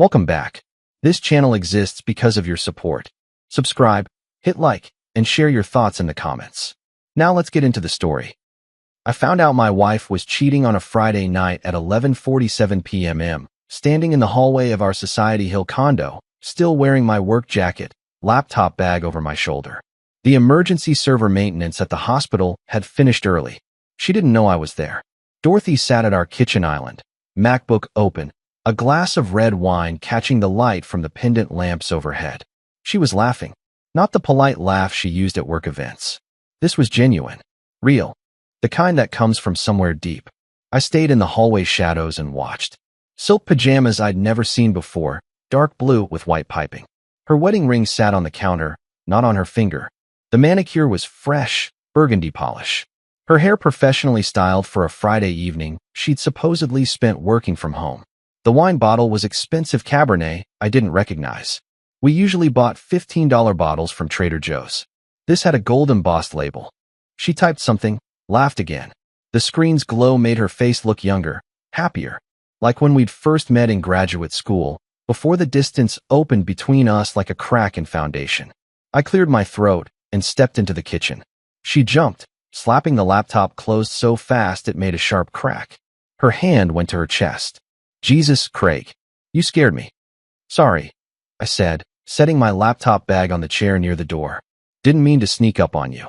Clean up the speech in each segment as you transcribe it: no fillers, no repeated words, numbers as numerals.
Welcome back. This channel exists because of your support. Subscribe, hit like, and share your thoughts in the comments. Now let's get into the story. I found out my wife was cheating on a Friday night at 11:47 p.m. standing in the hallway of our Society Hill condo, still wearing my work jacket, laptop bag over my shoulder. The emergency server maintenance at the hospital had finished early. She didn't know I was there. Dorothy sat at our kitchen island, MacBook open, a glass of red wine catching the light from the pendant lamps overhead. She was laughing, not the polite laugh she used at work events. This was genuine, real, the kind that comes from somewhere deep. I stayed in the hallway shadows and watched. Silk pajamas I'd never seen before, dark blue with white piping. Her wedding ring sat on the counter, not on her finger. The manicure was fresh, burgundy polish. Her hair professionally styled for a Friday evening she'd supposedly spent working from home. The wine bottle was expensive Cabernet I didn't recognize. We usually bought $15 bottles from Trader Joe's. This had a gold embossed label. She typed something, laughed again. The screen's glow made her face look younger, happier, like when we'd first met in graduate school, before the distance opened between us like a crack in foundation. I cleared my throat and stepped into the kitchen. She jumped, slapping the laptop closed so fast it made a sharp crack. Her hand went to her chest. Jesus, Craig, you scared me. Sorry, I said, setting my laptop bag on the chair near the door. Didn't mean to sneak up on you.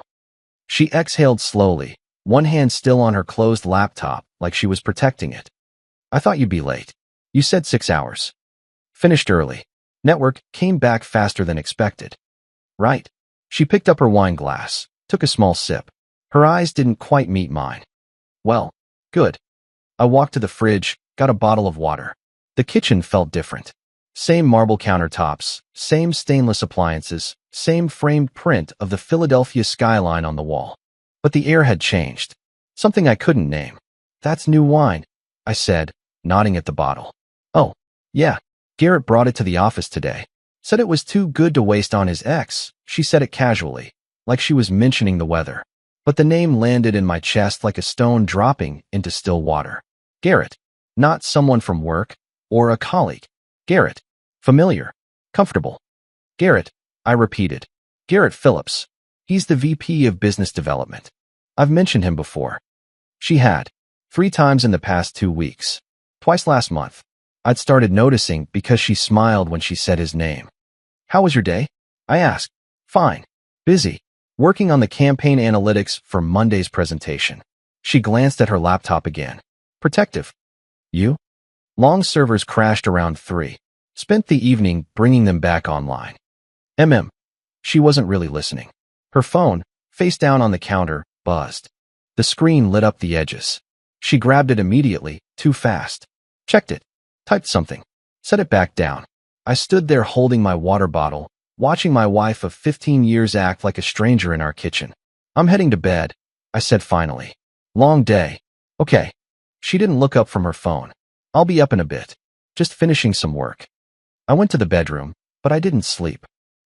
She exhaled slowly, one hand still on her closed laptop, like she was protecting it. I thought you'd be late. You said 6 hours. Finished early. Network came back faster than expected. Right. She picked up her wine glass, took a small sip. Her eyes didn't quite meet mine. Well, good. I walked to the fridge, got a bottle of water. The kitchen felt different. Same marble countertops, same stainless appliances, same framed print of the Philadelphia skyline on the wall. But the air had changed. Something I couldn't name. That's new wine, I said, nodding at the bottle. Oh, yeah. Garrett brought it to the office today. Said it was too good to waste on his ex. She said it casually, like she was mentioning the weather. But the name landed in my chest like a stone dropping into still water. Garrett. Not someone from work or a colleague. Garrett. Familiar. Comfortable. Garrett, I repeated. Garrett Phillips. He's the VP of Business Development. I've mentioned him before. She had. 3 times in the past 2 weeks. Twice last month. I'd started noticing because she smiled when she said his name. How was your day? I asked. Fine. Busy. Working on the campaign analytics for Monday's presentation. She glanced at her laptop again. Protective. You? Long servers crashed around 3. Spent the evening bringing them back online. She wasn't really listening. Her phone, face down on the counter, buzzed. The screen lit up the edges. She grabbed it immediately, too fast. Checked it. Typed something. Set it back down. I stood there holding my water bottle, watching my wife of 15 years act like a stranger in our kitchen. I'm heading to bed, I said finally. Long day. Okay. She didn't look up from her phone. I'll be up in a bit. Just finishing some work. I went to the bedroom, but I didn't sleep.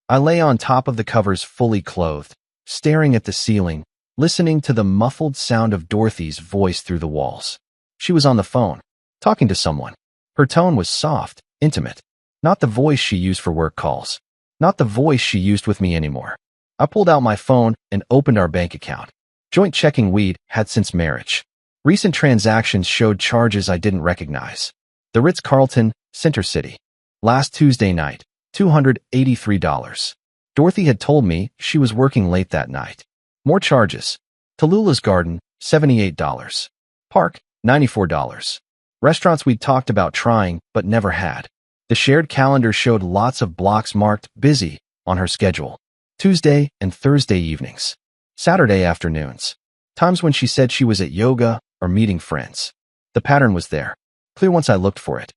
I lay on top of the covers fully clothed, staring at the ceiling, listening to the muffled sound of Dorothy's voice through the walls. She was on the phone, talking to someone. Her tone was soft, intimate. Not the voice she used for work calls. Not the voice she used with me anymore. I pulled out my phone and opened our bank account. Joint checking we'd had since marriage. Recent transactions showed charges I didn't recognize. The Ritz-Carlton, Center City. Last Tuesday night, $283. Dorothy had told me she was working late that night. More charges. Tallulah's Garden, $78. Park, $94. Restaurants we'd talked about trying but never had. The shared calendar showed lots of blocks marked busy on her schedule. Tuesday and Thursday evenings. Saturday afternoons. Times when she said she was at yoga or meeting friends. The pattern was there. Clear once I looked for it.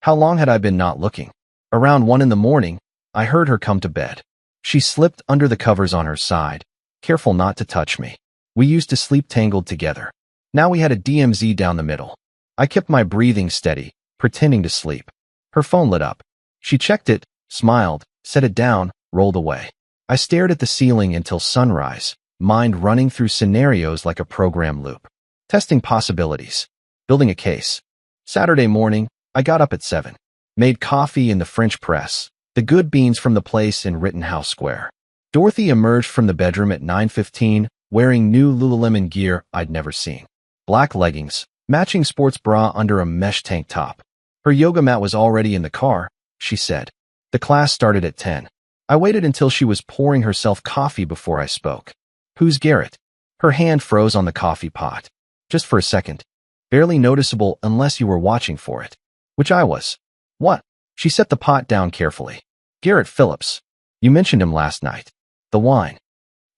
How long had I been not looking? Around 1 in the morning, I heard her come to bed. She slipped under the covers on her side, careful not to touch me. We used to sleep tangled together. Now we had a DMZ down the middle. I kept my breathing steady, pretending to sleep. Her phone lit up. She checked it, smiled, set it down, rolled away. I stared at the ceiling until sunrise, mind running through scenarios like a program loop. Testing possibilities. Building a case. Saturday morning, I got up at 7. Made coffee in the French press. The good beans from the place in Rittenhouse Square. Dorothy emerged from the bedroom at 9:15, wearing new Lululemon gear I'd never seen. Black leggings, matching sports bra under a mesh tank top. Her yoga mat was already in the car, she said. The class started at 10. I waited until she was pouring herself coffee before I spoke. Who's Garrett? Her hand froze on the coffee pot. Just for a second. Barely noticeable unless you were watching for it. Which I was. What? She set the pot down carefully. Garrett Phillips. You mentioned him last night. The wine.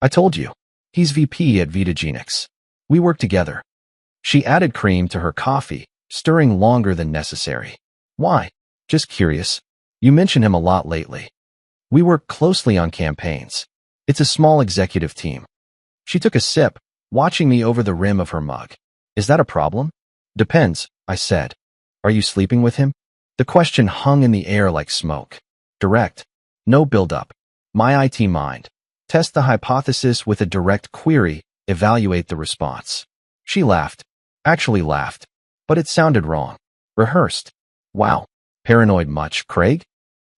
I told you. He's VP at Vitagenix. We work together. She added cream to her coffee, stirring longer than necessary. Why? Just curious. You mention him a lot lately. We work closely on campaigns. It's a small executive team. She took a sip, watching me over the rim of her mug. Is that a problem? Depends, I said. Are you sleeping with him? The question hung in the air like smoke. Direct. No build-up. My IT mind. Test the hypothesis with a direct query, evaluate the response. She laughed. Actually laughed. But it sounded wrong. Rehearsed. Wow. Paranoid much, Craig?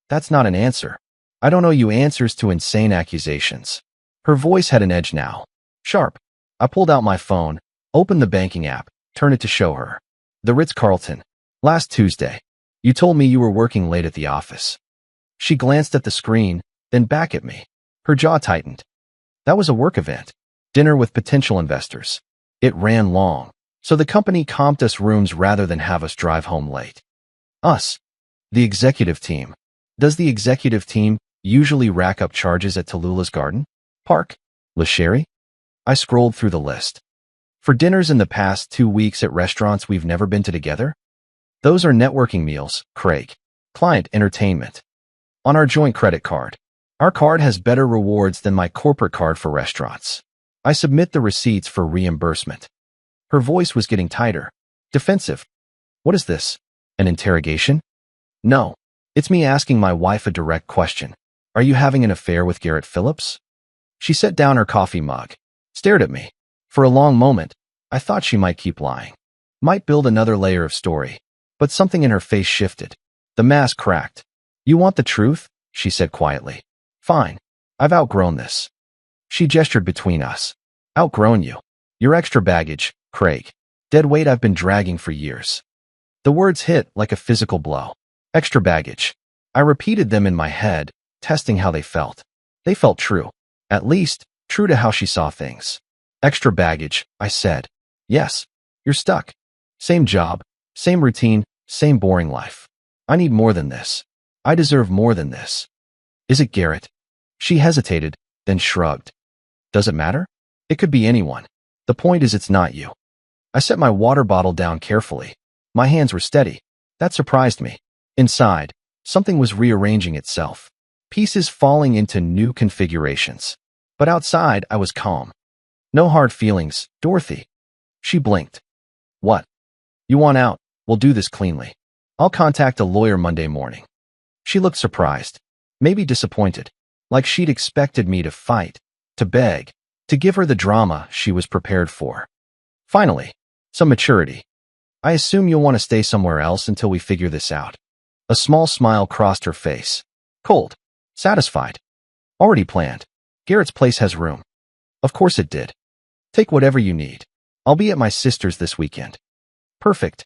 That's not an answer. I don't owe you answers to insane accusations. Her voice had an edge now. Sharp. I pulled out my phone, opened the banking app, turned it to show her. The Ritz-Carlton. Last Tuesday. You told me you were working late at the office. She glanced at the screen, then back at me. Her jaw tightened. That was a work event. Dinner with potential investors. It ran long, so the company comped us rooms rather than have us drive home late. Us. The executive team. Does the executive team usually rack up charges at Tallulah's Garden Park? Le Sherry? I scrolled through the list. For dinners in the past 2 weeks at restaurants we've never been to together? Those are networking meals, Craig. Client entertainment. On our joint credit card. Our card has better rewards than my corporate card for restaurants. I submit the receipts for reimbursement. Her voice was getting tighter. Defensive. What is this? An interrogation? No. It's me asking my wife a direct question. Are you having an affair with Garrett Phillips? She set down her coffee mug, stared at me. For a long moment, I thought she might keep lying. Might build another layer of story. But something in her face shifted. The mask cracked. You want the truth? She said quietly. Fine. I've outgrown this. She gestured between us. Outgrown you. Your extra baggage, Craig. Dead weight I've been dragging for years. The words hit like a physical blow. Extra baggage. I repeated them in my head, testing how they felt. They felt true. At least, true to how she saw things. Extra baggage, I said. Yes. You're stuck. Same job, same routine, same boring life. I need more than this. I deserve more than this. Is it Garrett? She hesitated, then shrugged. Does it matter? It could be anyone. The point is it's not you. I set my water bottle down carefully. My hands were steady. That surprised me. Inside, something was rearranging itself. Pieces falling into new configurations. But outside, I was calm. No hard feelings, Dorothy. She blinked. What? You want out? We'll do this cleanly. I'll contact a lawyer Monday morning. She looked surprised, maybe disappointed, like she'd expected me to fight, to beg, to give her the drama she was prepared for. Finally, some maturity. I assume you'll want to stay somewhere else until we figure this out. A small smile crossed her face. Cold. Satisfied. Already planned. Garrett's place has room. Of course it did. Take whatever you need. I'll be at my sister's this weekend. Perfect.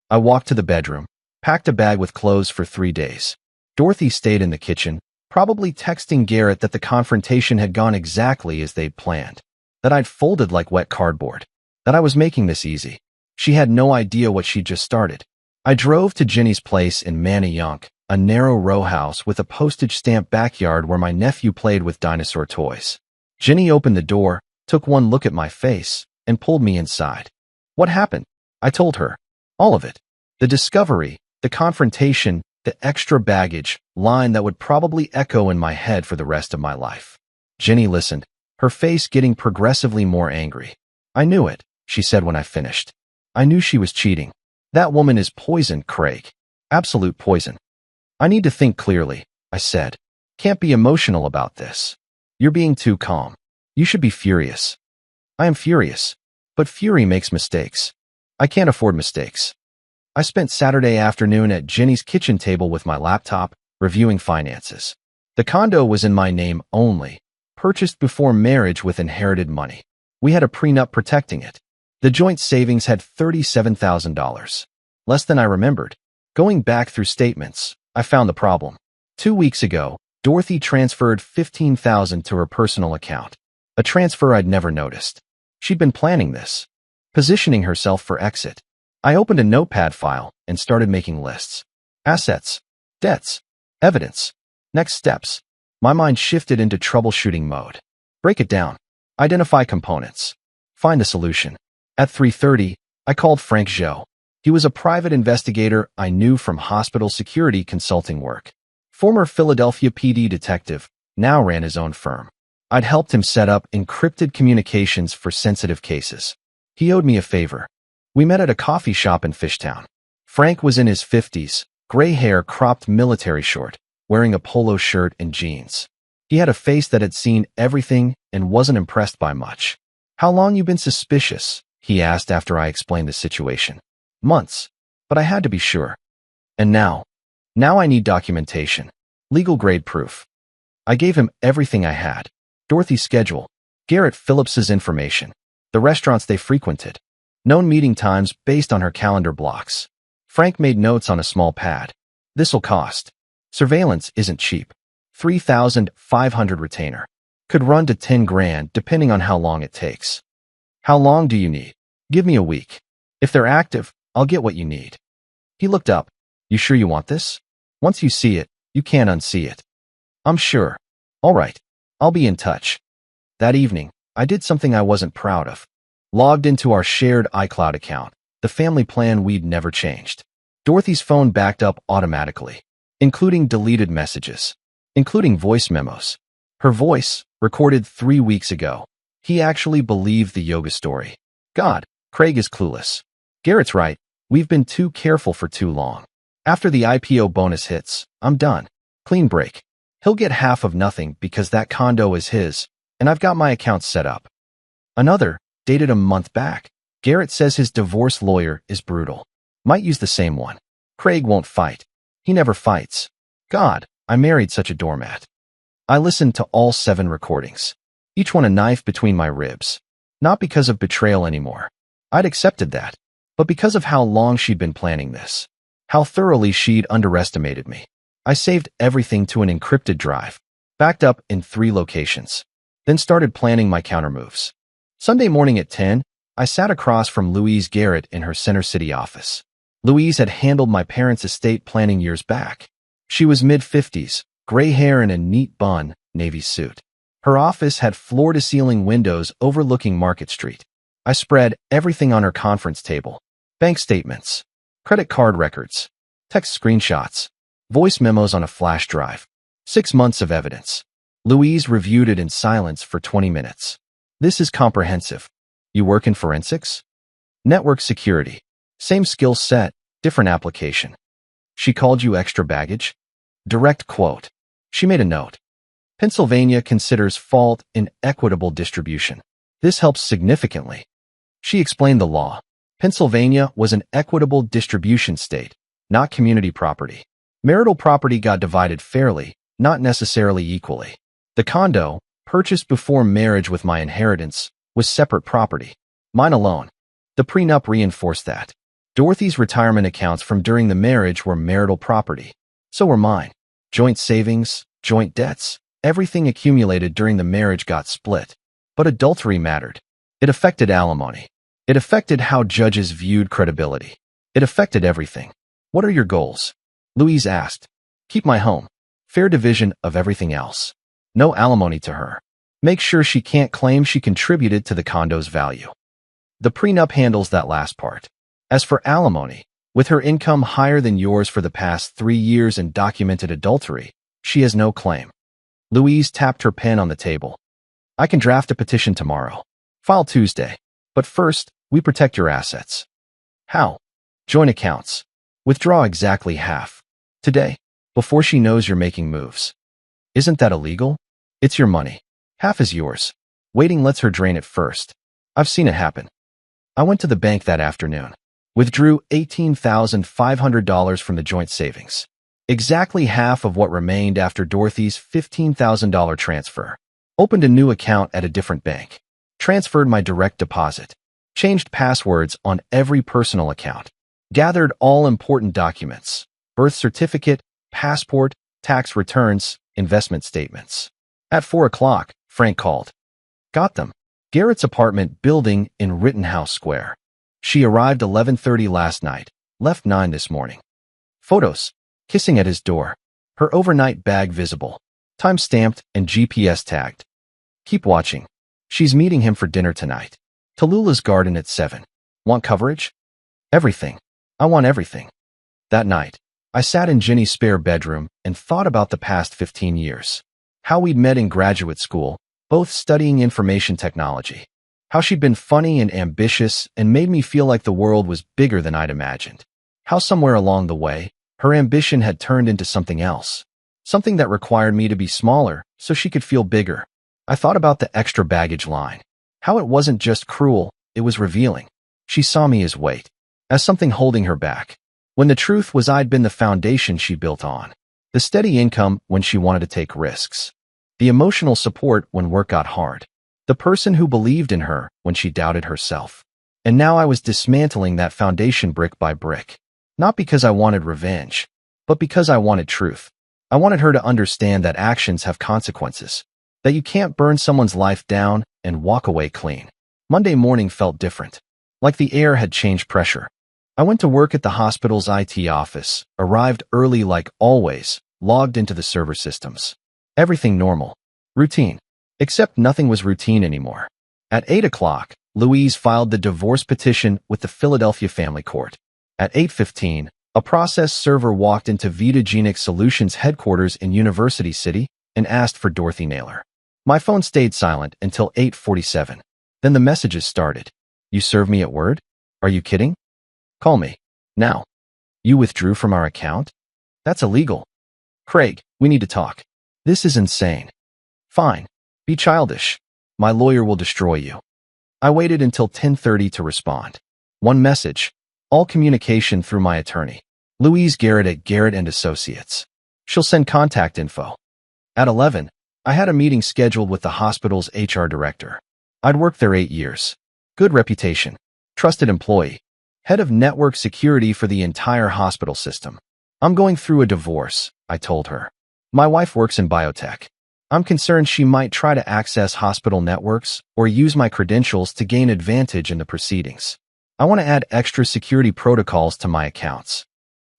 I walked to the bedroom, packed a bag with clothes for 3 days. Dorothy stayed in the kitchen, probably texting Garrett that the confrontation had gone exactly as they'd planned, that I'd folded like wet cardboard, that I was making this easy. She had no idea what she'd just started. I drove to Jenny's place in Manayunk, a narrow row house with a postage stamp backyard where my nephew played with dinosaur toys. Jenny opened the door, took one look at my face, and pulled me inside. What happened? I told her. All of it. The discovery, the confrontation, the extra baggage, line that would probably echo in my head for the rest of my life. Jenny listened, her face getting progressively more angry. I knew it, she said when I finished. I knew she was cheating. That woman is poison, Craig. Absolute poison. I need to think clearly, I said. Can't be emotional about this. You're being too calm. You should be furious. I am furious. But fury makes mistakes. I can't afford mistakes. I spent Saturday afternoon at Jenny's kitchen table with my laptop, reviewing finances. The condo was in my name only, purchased before marriage with inherited money. We had a prenup protecting it. The joint savings had $37,000. Less than I remembered. Going back through statements, I found the problem. 2 weeks ago, Dorothy transferred $15,000 to her personal account. A transfer I'd never noticed. She'd been planning this, positioning herself for exit. I opened a notepad file and started making lists. Assets, debts, evidence, next steps. My mind shifted into troubleshooting mode. Break it down. Identify components. Find a solution. At 3:30, I called Frank Zhou. He was a private investigator I knew from hospital security consulting work. Former Philadelphia PD detective, now ran his own firm. I'd helped him set up encrypted communications for sensitive cases. He owed me a favor. We met at a coffee shop in Fishtown. Frank was in his 50s, gray hair cropped military short, wearing a polo shirt and jeans. He had a face that had seen everything and wasn't impressed by much. "How long you been suspicious?" he asked after I explained the situation. "Months, but I had to be sure. And now I need documentation. Legal-grade proof." I gave him everything I had. Dorothy's schedule, Garrett Phillips's information, the restaurants they frequented, known meeting times based on her calendar blocks. Frank made notes on a small pad. "This'll cost. Surveillance isn't cheap. 3,500 retainer. Could run to 10 grand depending on how long it takes." "How long do you need?" "Give me a week. If they're active, I'll get what you need." He looked up. "You sure you want this? Once you see it, you can't unsee it." "I'm sure." "All right. I'll be in touch." That evening, I did something I wasn't proud of. Logged into our shared iCloud account, the family plan we'd never changed. Dorothy's phone backed up automatically, including deleted messages, including voice memos. Her voice, recorded 3 weeks ago. He actually believed the yoga story. God, Craig is clueless. Garrett's right. We've been too careful for too long. After the IPO bonus hits, I'm done. Clean break. He'll get half of nothing because that condo is his, and I've got my accounts set up. Another, dated a month back. Garrett says his divorce lawyer is brutal. Might use the same one. Craig won't fight. He never fights. God, I married such a doormat. I listened to all 7 recordings. Each one a knife between my ribs. Not because of betrayal anymore. I'd accepted that. But because of how long she'd been planning this. How thoroughly she'd underestimated me. I saved everything to an encrypted drive. Backed up in 3 locations. Then started planning my countermoves. Sunday morning at 10, I sat across from Louise Garrett in her Center City office. Louise had handled my parents' estate planning years back. She was mid-50s, gray hair and a neat bun, navy suit. Her office had floor-to-ceiling windows overlooking Market Street. I spread everything on her conference table. Bank statements, credit card records, text screenshots, voice memos on a flash drive. 6 months of evidence. Louise reviewed it in silence for 20 minutes. "This is comprehensive. You work in forensics?" "Network security. Same skill set, different application." "She called you extra baggage?" Direct quote. She made a note. "Pennsylvania considers fault in equitable distribution. This helps significantly." She explained the law. Pennsylvania was an equitable distribution state, not community property. Marital property got divided fairly, not necessarily equally. The condo, purchased before marriage with my inheritance, was separate property. Mine alone. The prenup reinforced that. Dorothy's retirement accounts from during the marriage were marital property. So were mine. Joint savings, joint debts, everything accumulated during the marriage got split. But adultery mattered. It affected alimony. It affected how judges viewed credibility. It affected everything. "What are your goals?" Louise asked. "Keep my home. Fair division of everything else. No alimony to her. Make sure she can't claim she contributed to the condo's value." The prenup handles that last part. As for alimony, with her income higher than yours for the past 3 years and documented adultery, she has no claim. Louise tapped her pen on the table. "I can draft a petition tomorrow. File Tuesday. But first, we protect your assets." "How?" "Joint accounts. Withdraw exactly half. Today, before she knows you're making moves." "Isn't that illegal?" "It's your money. Half is yours. Waiting lets her drain it first. I've seen it happen. I went to the bank that afternoon. Withdrew $18,500 from the joint savings. Exactly half of what remained after Dorothy's $15,000 transfer. Opened a new account at a different bank. Transferred my direct deposit. Changed passwords on every personal account. Gathered all important documents. Birth certificate, passport, tax returns, investment statements. At 4 o'clock, Frank called. Got them. Garrett's apartment building in Rittenhouse Square. She arrived 11:30 last night, left 9 this morning. Photos. Kissing at his door. Her overnight bag visible. Time stamped and GPS tagged. Keep watching. She's meeting him for dinner tonight. Tallulah's Garden at 7. Want coverage? Everything. I want everything. That night, I sat in Ginny's spare bedroom and thought about the past 15 years. How we'd met in graduate school, both studying information technology. How she'd been funny and ambitious and made me feel like the world was bigger than I'd imagined. How somewhere along the way, her ambition had turned into something else. Something that required me to be smaller so she could feel bigger. I thought about the extra baggage line. How it wasn't just cruel, it was revealing. She saw me as weight, as something holding her back. When the truth was I'd been the foundation she built on. The steady income when she wanted to take risks. The emotional support when work got hard. The person who believed in her when she doubted herself. And now I was dismantling that foundation brick by brick. Not because I wanted revenge, but because I wanted truth. I wanted her to understand that actions have consequences. That you can't burn someone's life down and walk away clean. Monday morning felt different. Like the air had changed pressure. I went to work at the hospital's IT office, arrived early like always, logged into the server systems. Everything normal. Routine. Except nothing was routine anymore. At 8 o'clock, Louise filed the divorce petition with the Philadelphia Family Court. At 8:15, a process server walked into Vitagenic Solutions headquarters in University City and asked for Dorothy Naylor. My phone stayed silent until 8:47. Then the messages started. You serve me at Word? Are you kidding? Call me. Now. You withdrew from our account? That's illegal. Craig, we need to talk. This is insane. Fine. Be childish. My lawyer will destroy you. I waited until 10:30 to respond. One message. All communication through my attorney. Louise Garrett at Garrett & Associates. She'll send contact info. At 11, I had a meeting scheduled with the hospital's HR director. I'd worked there 8 years. Good reputation. Trusted employee. Head of network security for the entire hospital system. I'm going through a divorce, I told her. My wife works in biotech. I'm concerned she might try to access hospital networks or use my credentials to gain advantage in the proceedings. I want to add extra security protocols to my accounts.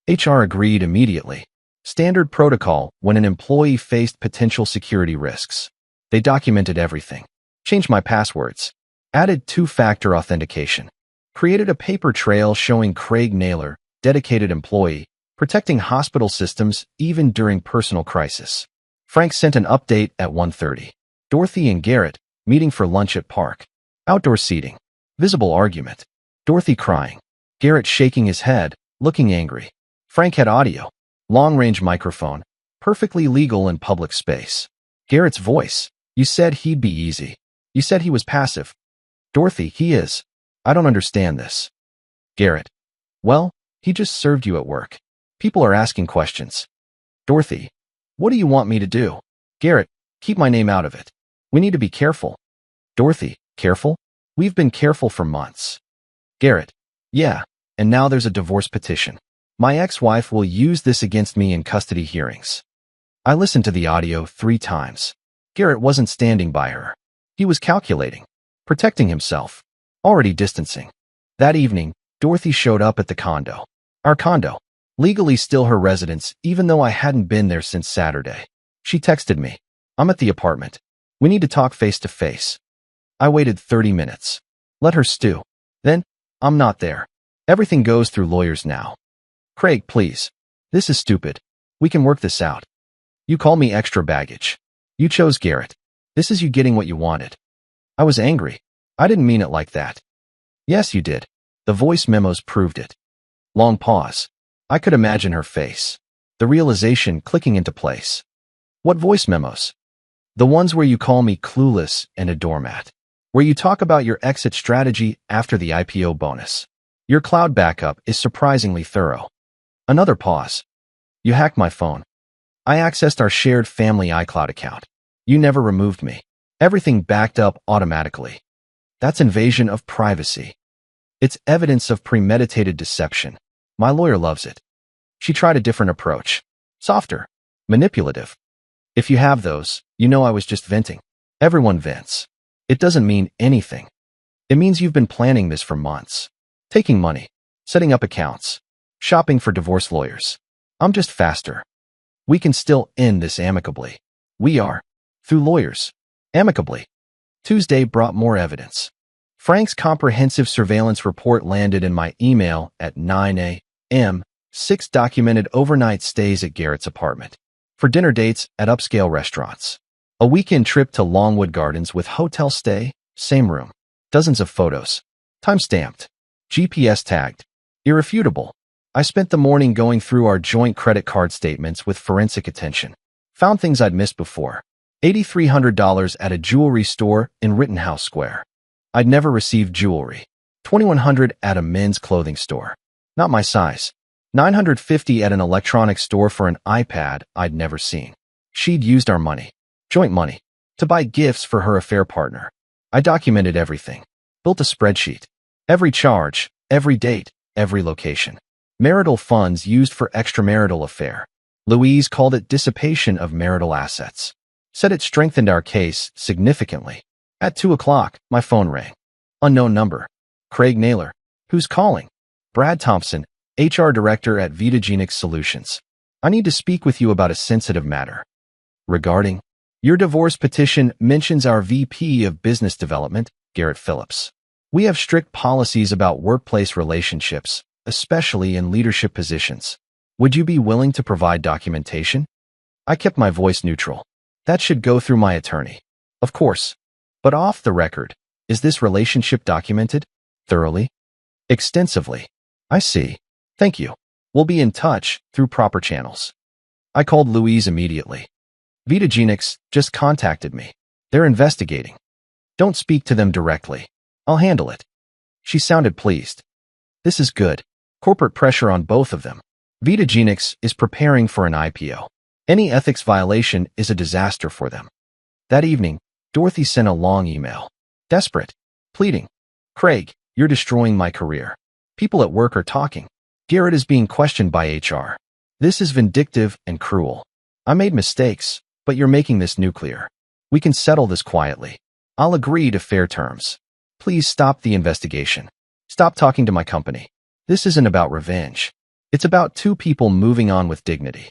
HR agreed immediately. Standard protocol when an employee faced potential security risks. They documented everything. Changed my passwords. Added two-factor authentication. Created a paper trail showing Craig Naylor, dedicated employee, protecting hospital systems even during personal crisis. Frank sent an update at 1:30. Dorothy and Garrett, meeting for lunch at park. Outdoor seating. Visible argument. Dorothy crying. Garrett shaking his head, looking angry. Frank had audio. Long-range microphone. Perfectly legal in public space. Garrett's voice. You said he'd be easy. You said he was passive. Dorothy, he is. I don't understand this. Garrett. Well, he just served you at work. People are asking questions. Dorothy. What do you want me to do? Garrett, keep my name out of it. We need to be careful. Dorothy, careful? We've been careful for months. Garrett, yeah, and now there's a divorce petition. My ex-wife will use this against me in custody hearings. I listened to the audio 3 times. Garrett wasn't standing by her. He was calculating, protecting himself, already distancing. That evening, Dorothy showed up at the condo. Our condo. Legally still her residence, even though I hadn't been there since Saturday. She texted me. I'm at the apartment. We need to talk face to face. I waited 30 minutes. Let her stew. Then, I'm not there. Everything goes through lawyers now. Craig, please. This is stupid. We can work this out. You call me extra baggage. You chose Garrett. This is you getting what you wanted. I was angry. I didn't mean it like that. Yes, you did. The voice memos proved it. Long pause. I could imagine her face. The realization clicking into place. What voice memos? The ones where you call me clueless and a doormat. Where you talk about your exit strategy after the IPO bonus. Your cloud backup is surprisingly thorough. Another pause. You hacked my phone. I accessed our shared family iCloud account. You never removed me. Everything backed up automatically. That's invasion of privacy. It's evidence of premeditated deception. My lawyer loves it. She tried a different approach. Softer. Manipulative. If you have those, you know I was just venting. Everyone vents. It doesn't mean anything. It means you've been planning this for months. Taking money. Setting up accounts. Shopping for divorce lawyers. I'm just faster. We can still end this amicably. We are. Through lawyers. Amicably. Tuesday brought more evidence. Frank's comprehensive surveillance report landed in my email at 9 a.m. 6 documented overnight stays at Garrett's apartment. For dinner dates at upscale restaurants. A weekend trip to Longwood Gardens with hotel stay, same room. Dozens of photos. Time-stamped. GPS tagged. Irrefutable. I spent the morning going through our joint credit card statements with forensic attention. Found things I'd missed before. $8,300 at a jewelry store in Rittenhouse Square. I'd never received jewelry. $2,100 at a men's clothing store. Not my size. $950 at an electronics store for an iPad I'd never seen. She'd used our money, joint money, to buy gifts for her affair partner. I documented everything. Built a spreadsheet. Every charge, every date, every location. Marital funds used for extramarital affair. Louise called it dissipation of marital assets. Said it strengthened our case significantly. At 2 o'clock, my phone rang. Unknown number. Craig Naylor. Who's calling? Brad Thompson, HR Director at Vitagenix Solutions. I need to speak with you about a sensitive matter. Regarding? Your divorce petition mentions our VP of Business Development, Garrett Phillips. We have strict policies about workplace relationships, especially in leadership positions. Would you be willing to provide documentation? I kept my voice neutral. That should go through my attorney. Of course. But off the record, is this relationship documented? Thoroughly? Extensively. I see. Thank you. We'll be in touch through proper channels. I called Louise immediately. Vitagenix just contacted me. They're investigating. Don't speak to them directly. I'll handle it. She sounded pleased. This is good. Corporate pressure on both of them. Vitagenix is preparing for an IPO. Any ethics violation is a disaster for them. That evening, Dorothy sent a long email. Desperate. Pleading. Craig, you're destroying my career. People at work are talking. Garrett is being questioned by HR. This is vindictive and cruel. I made mistakes, but you're making this nuclear. We can settle this quietly. I'll agree to fair terms. Please stop the investigation. Stop talking to my company. This isn't about revenge. It's about two people moving on with dignity.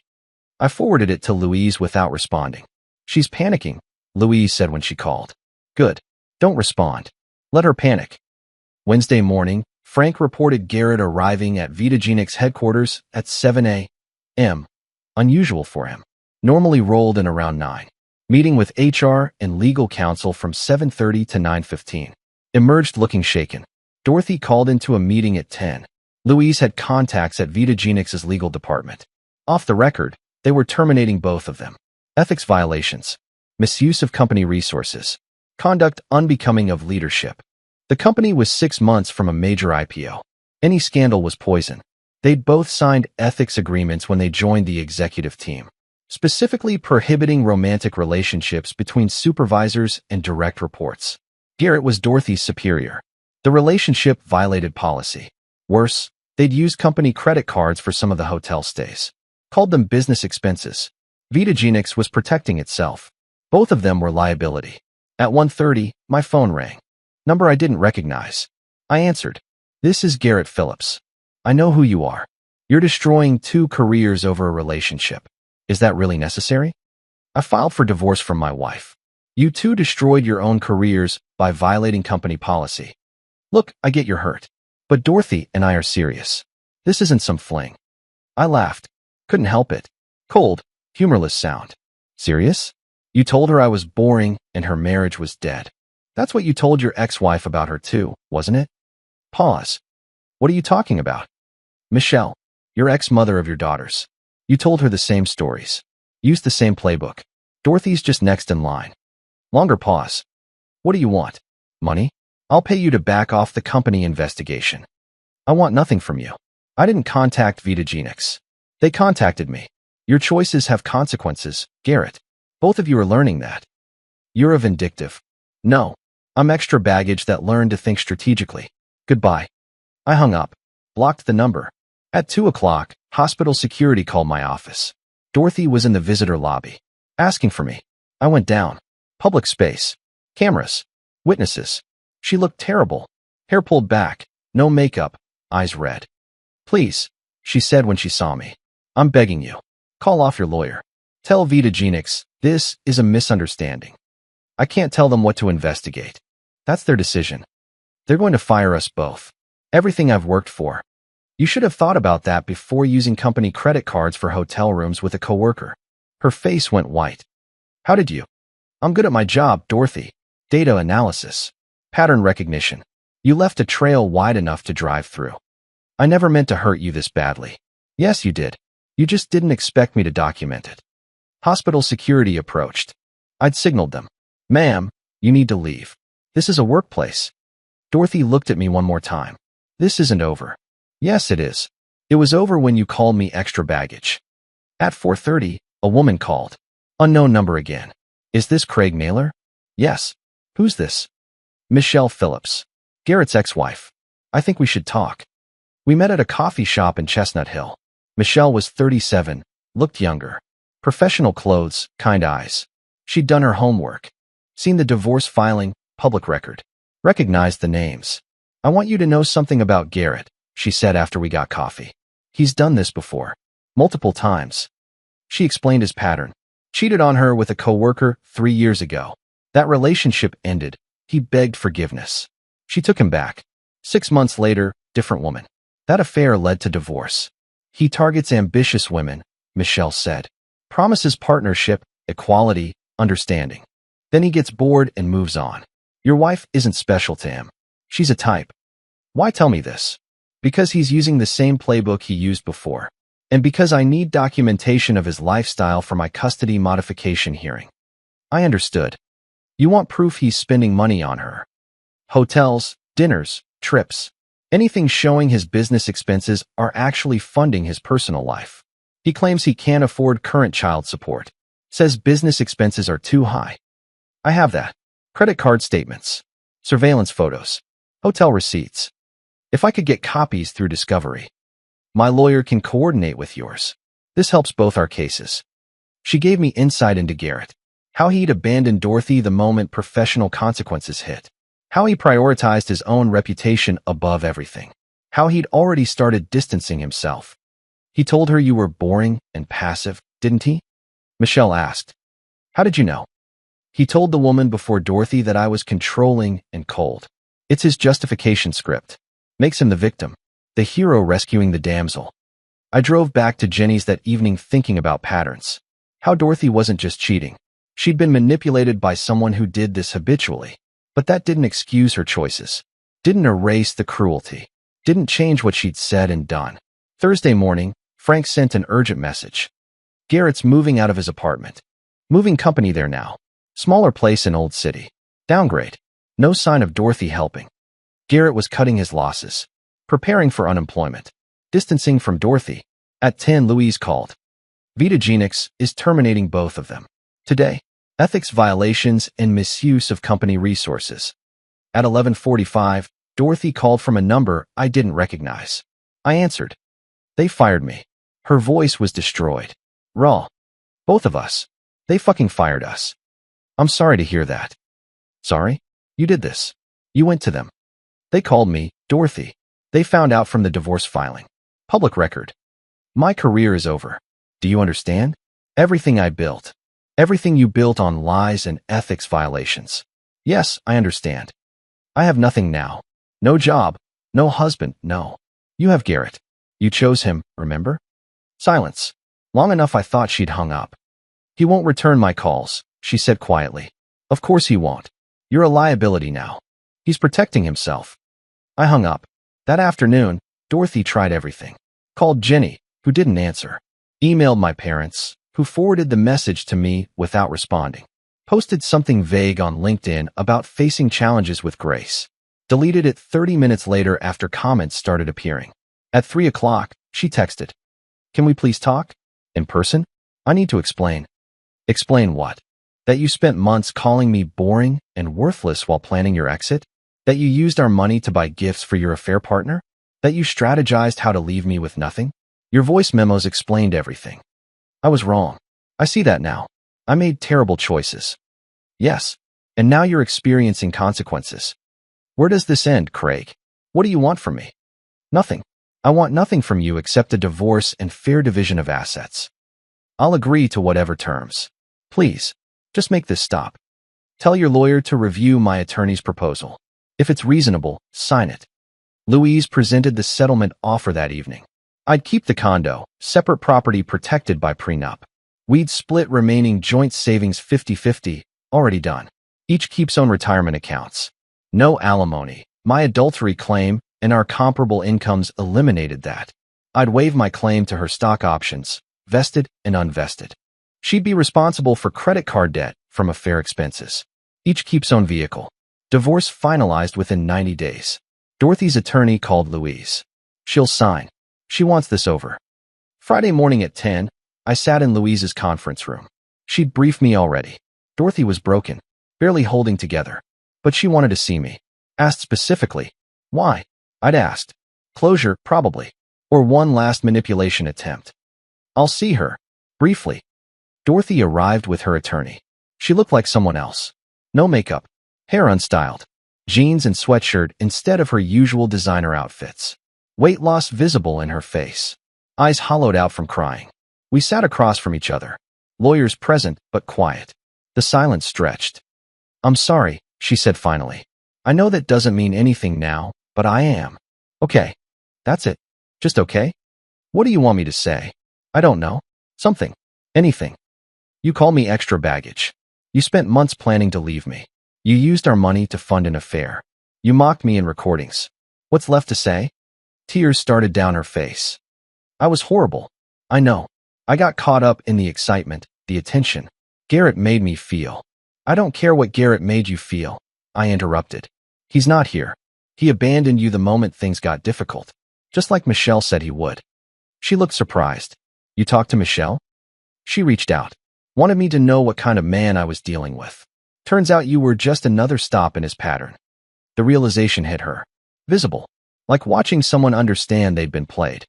I forwarded it to Louise without responding. She's panicking, Louise said when she called. Good. Don't respond. Let her panic. Wednesday morning, Frank reported Garrett arriving at Vitagenix headquarters at 7 a.m. Unusual for him. Normally rolled in around 9. Meeting with HR and legal counsel from 7:30 to 9:15. Emerged looking shaken. Dorothy called into a meeting at 10. Louise had contacts at Vitagenix's legal department. Off the record, they were terminating both of them. Ethics violations. Misuse of company resources. Conduct unbecoming of leadership. The company was 6 months from a major IPO. Any scandal was poison. They'd both signed ethics agreements when they joined the executive team, specifically prohibiting romantic relationships between supervisors and direct reports. Garrett was Dorothy's superior. The relationship violated policy. Worse, they'd used company credit cards for some of the hotel stays. Called them business expenses. Vitagenix was protecting itself. Both of them were liability. At 1:30, my phone rang. Number I didn't recognize. I answered. This is Garrett Phillips. I know who you are. You're destroying 2 careers over a relationship. Is that really necessary? I filed for divorce from my wife. You 2 destroyed your own careers by violating company policy. Look, I get you're hurt. But Dorothy and I are serious. This isn't some fling. I laughed. Couldn't help it. Cold, humorless sound. Serious? You told her I was boring and her marriage was dead. That's what you told your ex-wife about her too, wasn't it? Pause. What are you talking about? Michelle, your ex-mother of your daughters. You told her the same stories. Used the same playbook. Dorothy's just next in line. Longer pause. What do you want? Money? I'll pay you to back off the company investigation. I want nothing from you. I didn't contact Vitagenics. They contacted me. Your choices have consequences, Garrett. Both of you are learning that. You're a vindictive. No. I'm extra baggage that learned to think strategically. Goodbye. I hung up, blocked the number. At 2 o'clock, hospital security called my office. Dorothy was in the visitor lobby, asking for me. I went down. Public space. Cameras. Witnesses. She looked terrible. Hair pulled back. No makeup. Eyes red. Please, she said when she saw me. I'm begging you. Call off your lawyer. Tell Vitagenics this is a misunderstanding. I can't tell them what to investigate. That's their decision. They're going to fire us both. Everything I've worked for. You should have thought about that before using company credit cards for hotel rooms with a coworker. Her face went white. How did you? I'm good at my job, Dorothy. Data analysis. Pattern recognition. You left a trail wide enough to drive through. I never meant to hurt you this badly. Yes, you did. You just didn't expect me to document it. Hospital security approached. I'd signaled them. Ma'am, you need to leave. This is a workplace. Dorothy looked at me one more time. This isn't over. Yes, it is. It was over when you called me extra baggage. At 4:30, a woman called. Unknown number again. Is this Craig Naylor? Yes. Who's this? Michelle Phillips. Garrett's ex-wife. I think we should talk. We met at a coffee shop in Chestnut Hill. Michelle was 37, looked younger. Professional clothes, kind eyes. She'd done her homework. Seen the divorce filing, public record. Recognized the names. I want you to know something about Garrett, she said after we got coffee. He's done this before. Multiple times. She explained his pattern. Cheated on her with a coworker 3 years ago. That relationship ended. He begged forgiveness. She took him back. 6 months later, different woman. That affair led to divorce. He targets ambitious women, Michelle said. Promises partnership, equality, understanding. Then he gets bored and moves on. Your wife isn't special to him. She's a type. Why tell me this? Because he's using the same playbook he used before. And because I need documentation of his lifestyle for my custody modification hearing. I understood. You want proof he's spending money on her. Hotels, dinners, trips. Anything showing his business expenses are actually funding his personal life. He claims he can't afford current child support. Says business expenses are too high. I have that. Credit card statements. Surveillance photos. Hotel receipts. If I could get copies through Discovery. My lawyer can coordinate with yours. This helps both our cases. She gave me insight into Garrett. How he'd abandoned Dorothy the moment professional consequences hit. How he prioritized his own reputation above everything. How he'd already started distancing himself. He told her you were boring and passive, didn't he? Michelle asked. How did you know? He told the woman before Dorothy that I was controlling and cold. It's his justification script. Makes him the victim. The hero rescuing the damsel. I drove back to Jenny's that evening thinking about patterns. How Dorothy wasn't just cheating. She'd been manipulated by someone who did this habitually. But that didn't excuse her choices. Didn't erase the cruelty. Didn't change what she'd said and done. Thursday morning, Frank sent an urgent message. Garrett's moving out of his apartment. Moving company there now. Smaller place in Old City. Downgrade. No sign of Dorothy helping. Garrett was cutting his losses. Preparing for unemployment. Distancing from Dorothy. At 10, Louise called. Vitagenics is terminating both of them. Today. Ethics violations and misuse of company resources. At 11:45, Dorothy called from a number I didn't recognize. I answered. They fired me. Her voice was destroyed. Raw. Both of us. They fucking fired us. I'm sorry to hear that. Sorry? You did this. You went to them. They called me, Dorothy. They found out from the divorce filing. Public record. My career is over. Do you understand? Everything I built. Everything you built on lies and ethics violations. Yes, I understand. I have nothing now. No job. No husband, no. You have Garrett. You chose him, remember? Silence. Long enough I thought she'd hung up. He won't return my calls, she said quietly. Of course he won't. You're a liability now. He's protecting himself. I hung up. That afternoon, Dorothy tried everything. Called Jenny, who didn't answer. Emailed my parents, who forwarded the message to me without responding. Posted something vague on LinkedIn about facing challenges with Grace. Deleted it 30 minutes later after comments started appearing. At 3 o'clock, she texted, "Can we please talk? In person? I need to explain." Explain what? That you spent months calling me boring and worthless while planning your exit? That you used our money to buy gifts for your affair partner? That you strategized how to leave me with nothing? Your voice memos explained everything. I was wrong. I see that now. I made terrible choices. Yes. And now you're experiencing consequences. Where does this end, Craig? What do you want from me? Nothing. I want nothing from you except a divorce and fair division of assets. I'll agree to whatever terms. Please, just make this stop. Tell your lawyer to review my attorney's proposal. If it's reasonable, sign it. Louise presented the settlement offer that evening. I'd keep the condo, separate property protected by prenup. We'd split remaining joint savings 50-50, already done. Each keeps own retirement accounts. No alimony. My adultery claim and our comparable incomes eliminated that. I'd waive my claim to her stock options, vested and unvested. She'd be responsible for credit card debt from affair expenses. Each keeps own vehicle. Divorce finalized within 90 days. Dorothy's attorney called Louise. She'll sign. She wants this over. Friday morning at 10, I sat in Louise's conference room. She'd briefed me already. Dorothy was broken, barely holding together. But she wanted to see me. Asked specifically, why? I'd asked. Closure, probably. Or one last manipulation attempt. I'll see her. Briefly. Dorothy arrived with her attorney. She looked like someone else. No makeup. Hair unstyled. Jeans and sweatshirt instead of her usual designer outfits. Weight loss visible in her face. Eyes hollowed out from crying. We sat across from each other. Lawyers present, but quiet. The silence stretched. "I'm sorry," she said finally. "I know that doesn't mean anything now, but I am." "Okay. That's it. Just okay? What do you want me to say?" "I don't know. Something. Anything. You call me extra baggage. You spent months planning to leave me. You used our money to fund an affair. You mocked me in recordings. What's left to say?" Tears started down her face. "I was horrible. I know. I got caught up in the excitement, the attention. Garrett made me feel." "I don't care what Garrett made you feel," I interrupted. "He's not here. He abandoned you the moment things got difficult. Just like Michelle said he would." She looked surprised. "You talked to Michelle?" "She reached out. Wanted me to know what kind of man I was dealing with. Turns out you were just another stop in his pattern." The realization hit her. Visible. Like watching someone understand they'd been played.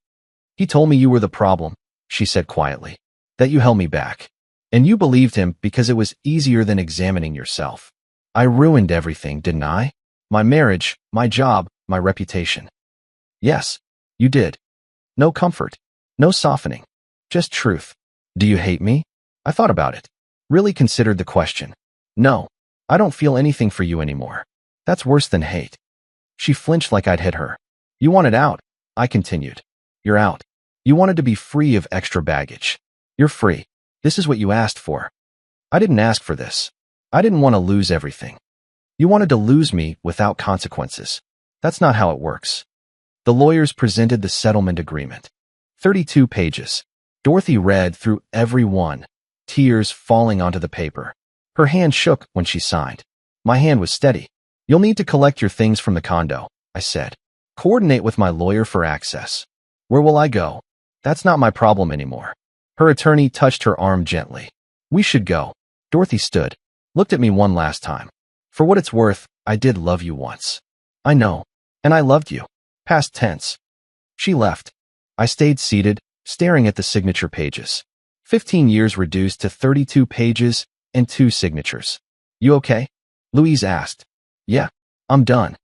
"He told me you were the problem," she said quietly. "That you held me back. And you believed him because it was easier than examining yourself. I ruined everything, didn't I? My marriage, my job, my reputation." "Yes, you did. No comfort. No softening. Just truth." "Do you hate me?" I thought about it. Really considered the question. "No, I don't feel anything for you anymore. That's worse than hate." She flinched like I'd hit her. "You wanted out," I continued. "You're out. You wanted to be free of extra baggage. You're free. This is what you asked for." "I didn't ask for this. I didn't want to lose everything. You wanted to lose me without consequences. That's not how it works." The lawyers presented the settlement agreement. 32 pages. Dorothy read through every one, tears falling onto the paper. Her hand shook when she signed. My hand was steady. "You'll need to collect your things from the condo," I said. "Coordinate with my lawyer for access." "Where will I go?" "That's not my problem anymore." Her attorney touched her arm gently. "We should go." Dorothy stood, looked at me one last time. "For what it's worth, I did love you once." "I know. And I loved you." Past tense. She left. I stayed seated, staring at the signature pages. 15 years reduced to 32 pages and 2 signatures. "You okay?" Louise asked. "Yeah, I'm done."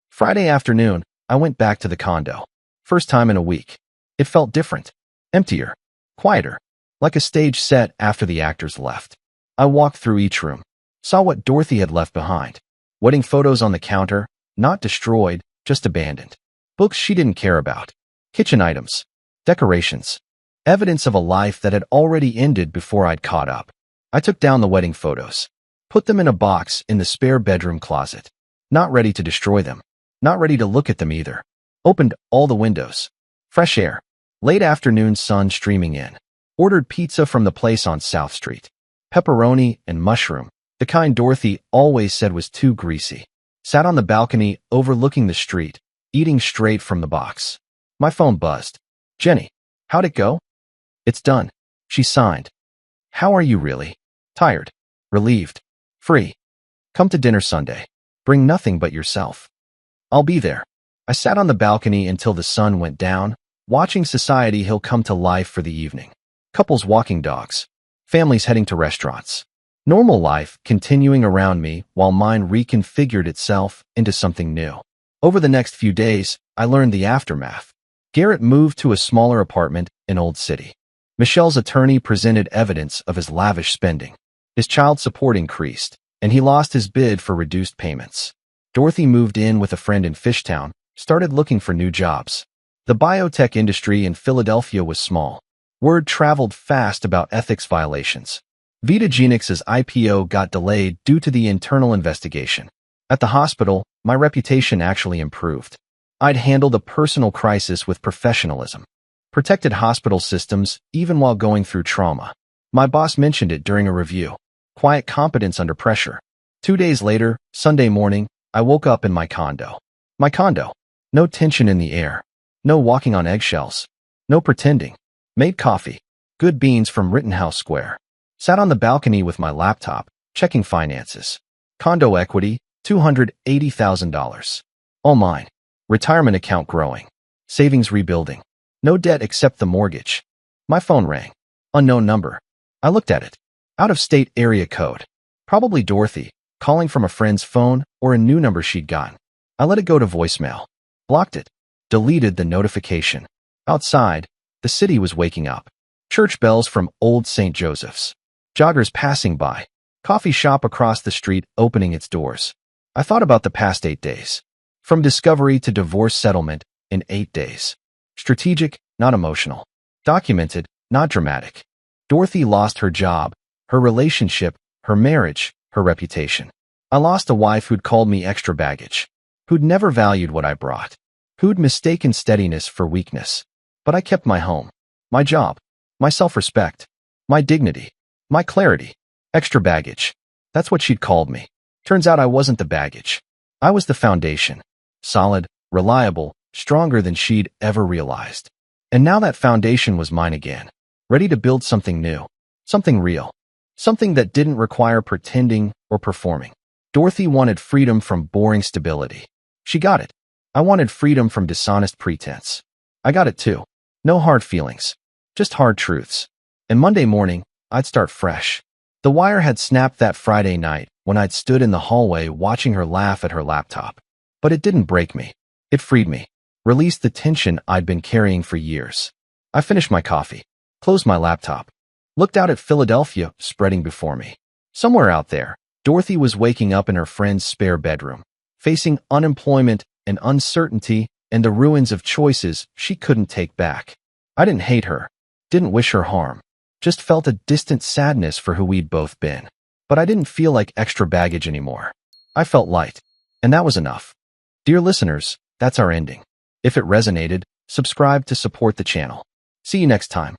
Friday afternoon, I went back to the condo. First time in a week. It felt different. Emptier. Quieter. Like a stage set after the actors left. I walked through each room. Saw what Dorothy had left behind. Wedding photos on the counter, not destroyed, just abandoned. Books she didn't care about. Kitchen items. Decorations. Evidence of a life that had already ended before I'd caught up. I took down the wedding photos. Put them in a box in the spare bedroom closet. Not ready to destroy them. Not ready to look at them either. Opened all the windows. Fresh air. Late afternoon sun streaming in. Ordered pizza from the place on South Street. Pepperoni and mushroom. The kind Dorothy always said was too greasy. Sat on the balcony overlooking the street, eating straight from the box. My phone buzzed. Jenny, how'd it go? It's done. She signed. How are you really? Tired. Relieved. Free. Come to dinner Sunday. Bring nothing but yourself. I'll be there. I sat on the balcony until the sun went down, watching Society Hill come to life for the evening. Couples walking dogs. Families heading to restaurants. Normal life continuing around me while mine reconfigured itself into something new. Over the next few days, I learned the aftermath. Garrett moved to a smaller apartment in Old City. Michelle's attorney presented evidence of his lavish spending. His child support increased, and he lost his bid for reduced payments. Dorothy moved in with a friend in Fishtown, started looking for new jobs. The biotech industry in Philadelphia was small. Word traveled fast about ethics violations. Vitagenix's IPO got delayed due to the internal investigation. At the hospital, my reputation actually improved. I'd handled a personal crisis with professionalism. Protected hospital systems even while going through trauma. My boss mentioned it during a review. Quiet competence under pressure. 2 days later, Sunday morning, I woke up in my condo. My condo. No tension in the air. No walking on eggshells. No pretending. Made coffee. Good beans from Rittenhouse Square. Sat on the balcony with my laptop, checking finances. Condo equity, $280,000. All mine. Retirement account growing. Savings rebuilding. No debt except the mortgage. My phone rang. Unknown number. I looked at it. Out-of-state area code. Probably Dorothy, calling from a friend's phone or a new number she'd gotten. I let it go to voicemail. Blocked it. Deleted the notification. Outside, the city was waking up. Church bells from Old St. Joseph's. Joggers passing by. Coffee shop across the street opening its doors. I thought about the past 8 days. From discovery to divorce settlement in 8 days. Strategic, not emotional. Documented, not dramatic. Dorothy lost her job, her relationship, her marriage, her reputation. I lost a wife who'd called me extra baggage. Who'd never valued what I brought. Who'd mistaken steadiness for weakness. But I kept my home. My job. My self-respect. My dignity. My clarity. Extra baggage. That's what she'd called me. Turns out I wasn't the baggage. I was the foundation. Solid, reliable, stronger than she'd ever realized. And now that foundation was mine again. Ready to build something new. Something real. Something that didn't require pretending or performing. Dorothy wanted freedom from boring stability. She got it. I wanted freedom from dishonest pretense. I got it too. No hard feelings. Just hard truths. And Monday morning, I'd start fresh. The wire had snapped that Friday night when I'd stood in the hallway watching her laugh at her laptop. But it didn't break me. It freed me. Released the tension I'd been carrying for years. I finished my coffee. Closed my laptop. Looked out at Philadelphia spreading before me. Somewhere out there, Dorothy was waking up in her friend's spare bedroom, facing unemployment and uncertainty and the ruins of choices she couldn't take back. I didn't hate her. Didn't wish her harm. Just felt a distant sadness for who we'd both been. But I didn't feel like extra baggage anymore. I felt light. And that was enough. Dear listeners, that's our ending. If it resonated, subscribe to support the channel. See you next time.